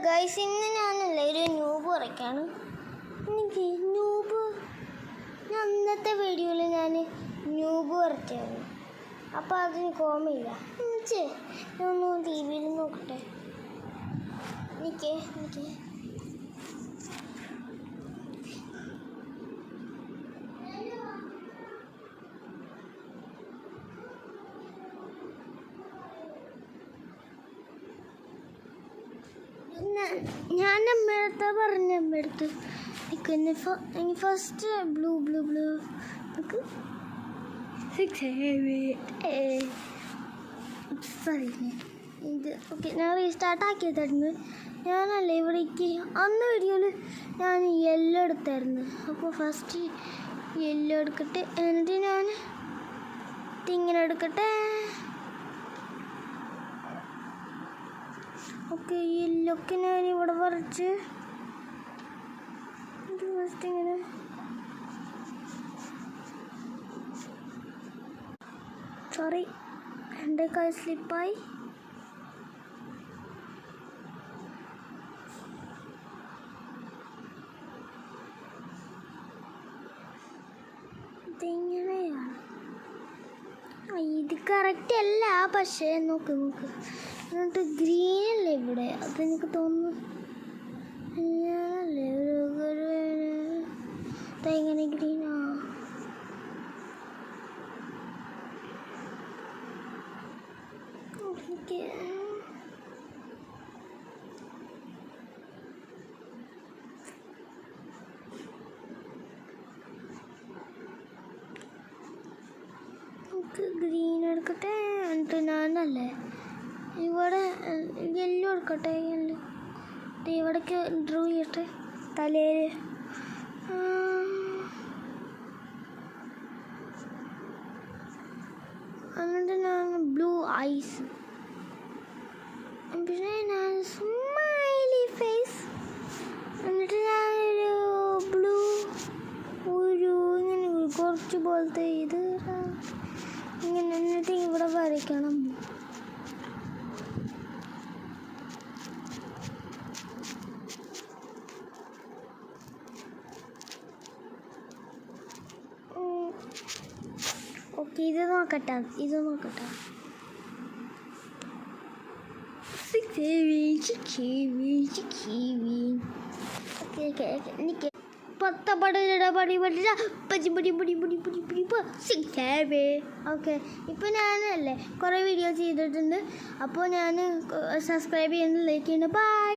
Guys, ഇന്ന് ഞാനല്ലേ ഒരു ന്യൂബ് കുറയ്ക്കാണ്. എനിക്ക് ന്യൂബ് അന്നത്തെ വീഡിയോയിൽ ഞാൻ ന്യൂബ് കുറച്ചായിരുന്നു. അപ്പോൾ അതിന് കോമില്ല. ഞാനൊന്ന് ടി വിയിൽ നോക്കട്ടെ. എനിക്ക് ഞാൻ അമ്മയടുത്ത് പറഞ്ഞ അമ്മയടുത്ത് എനിക്ക് ഫസ്റ്റ് ബ്ലൂ സോറി ഇത് ഓക്കെ. ഞാൻ റീസ്റ്റാർട്ട് ആക്കിയതായിരുന്നു. ഞാനല്ലേ ഇവിടേക്ക് അന്ന് വീഡിയോയിൽ ഞാൻ യെല്ലോ എടുത്തായിരുന്നു. അപ്പോൾ ഫസ്റ്റ് യെല്ലോ എടുക്കട്ടെ, എന്നിട്ട് ഞാൻ ഇങ്ങനെ എടുക്കട്ടെ. ഓക്കെ, യെല്ലൊക്കെ ഞാൻ ഇവിടെ വരച്ച് ഫസ്റ്റ് ഇങ്ങനെ സോറി എൻ്റെ കൈ സ്ലിപ്പായി. ഇതെങ്ങനെയാണ്? ഇത് കറക്റ്റ് അല്ല, പക്ഷേ നോക്ക് എന്നിട്ട് ഗ്രീൻ അല്ലേ ഇവിടെ? അതെനിക്ക് തോന്നുന്നു ഞാനല്ലേ എങ്ങനെ ഗ്രീനാ? ഗ്രീൻ എടുക്കട്ടെ, എന്നിട്ട് ഞാനല്ലേ ഇവിടെ യെല്ലോ എടുക്കട്ടെ. യെല്ലോ ഇവിടേക്ക് ഡ്രൂ ചെയ്യട്ടെ തലയിൽ. എന്നിട്ട് ഞാൻ ബ്ലൂ ഐസ്, പിന്നെ ഞാൻ സ്മൈലി ഫേസ്, എന്നിട്ട് ഞാനൊരു ബ്ലൂ ഇങ്ങനെ കുറച്ച് പോലത്തെ ഇത് ഇങ്ങനെ, എന്നിട്ട് ഇവിടെ വരയ്ക്കണം. ഓക്കെ, ഇത് നോക്കട്ടെ. എനിക്ക് ഓക്കെ. ഇപ്പം ഞാനല്ലേ കുറേ വീഡിയോസ് ചെയ്തിട്ടുണ്ട്. അപ്പോൾ ഞാൻ സബ്സ്ക്രൈബ് ചെയ്യുന്നത്, ലൈക്ക് ചെയ്യുന്നത്. ബൈ.